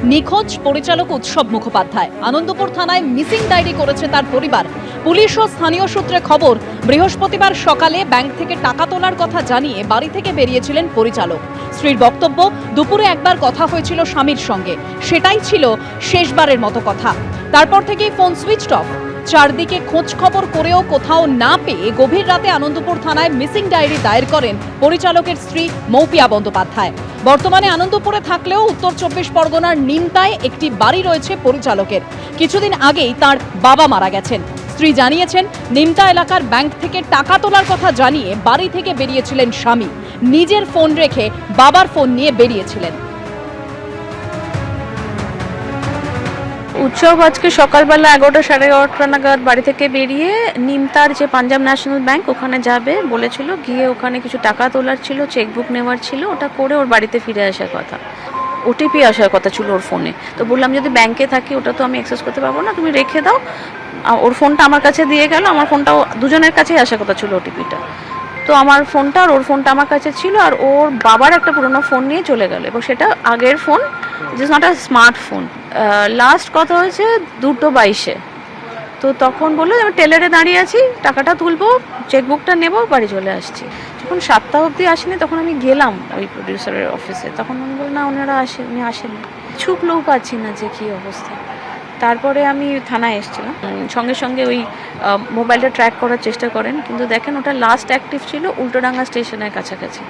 নিখোঁজ পরিচালক উৎসব মুখোপাধ্যায়। আনন্দপুর থানায় মিসিং ডায়েরি করেছে তার পরিবার। পুলিশ ও স্থানীয় সূত্রে খবর, বৃহস্পতিবার সকালে ব্যাংক থেকে টাকা তোলার কথা জানিয়ে বাড়ি থেকে বেরিয়েছিলেন পরিচালক। স্ত্রীর বক্তব্য, দুপুরে একবার কথা হয়েছিল স্বামীর সঙ্গে, সেটাই ছিল শেষবারের মতো কথা। তারপর থেকেই ফোন সুইচড অফ। চারদিকে খোঁজ খবর করেও কোথাও না পেয়ে গভীর রাতে আনন্দপুর থানায় মিসিং ডায়েরি দায়ের করেন পরিচালকের স্ত্রী মৌপিয়া বন্দ্যোপাধ্যায়। বর্তমানে আনন্দপুরে থাকলেও উত্তর 24 পরগনার নিমতায় একটি বাড়ি রয়েছে পরিচালকের। কিছুদিন আগেই তার বাবা মারা গেছেন। স্ত্রী জানিয়েছেন, নিমতা এলাকার ব্যাংক থেকে টাকা তোলার কথা জানিয়ে বাড়ি থেকে বেরিয়েছিলেন স্বামী। নিজের ফোন রেখে বাবার ফোন নিয়ে বেরিয়েছিলেন। উৎসব আজকে সকালবেলা 11টা সাড়ে 11টা নাগাদ বাড়ি থেকে বেরিয়ে নিমতার যে পাঞ্জাব ন্যাশনাল ব্যাংক ওখানে যাবে বলেছিল, গিয়ে ওখানে কিছু টাকা তোলার ছিল, চেকবুক নেওয়ার ছিল, ওটা করে ওর বাড়িতে ফিরে আসার কথা। ওটিপি আসার কথা ছিল ওর ফোনে। তো বললাম যদি ব্যাংকে থাকি ওটা তো আমি অ্যাক্সেস করতে পারবো না, তুমি রেখে দাও। ওর ফোনটা আমার কাছে দিয়ে গেল, আমার ফোনটাও দুজনের কাছেই আসার কথা ছিল ওটিপিটা। তো আমার ফোনটা আর ওর ফোনটা আমার কাছে ছিল, আর ওর বাবার একটা পুরোনো ফোন নিয়ে চলে গেল, এবং সেটা আগের phone, it is not a smartphone. Last কথা হয়েছে 2:22-এ। তো তখন বললো আমি টেলারে দাঁড়িয়ে আছি, টাকাটা তুলবো, চেকবুকটা নেবো, বাড়ি চলে আসছি। যখন 7টা অবধি আসেনি তখন আমি গেলাম ওই প্রডিউসারের অফিসে, তখন উনি বললেন না ওনারা উনি আসেনি। ছুপলেও পাচ্ছি না যে কী অবস্থা। তারপরে আমি থানায় এসেছিলাম, সঙ্গে সঙ্গে ওই মোবাইলটা ট্র্যাক করার চেষ্টা করেন, কিন্তু দেখেন ওটা লাস্ট অ্যাক্টিভ ছিল উল্টোডাঙ্গা স্টেশনের কাছাকাছি।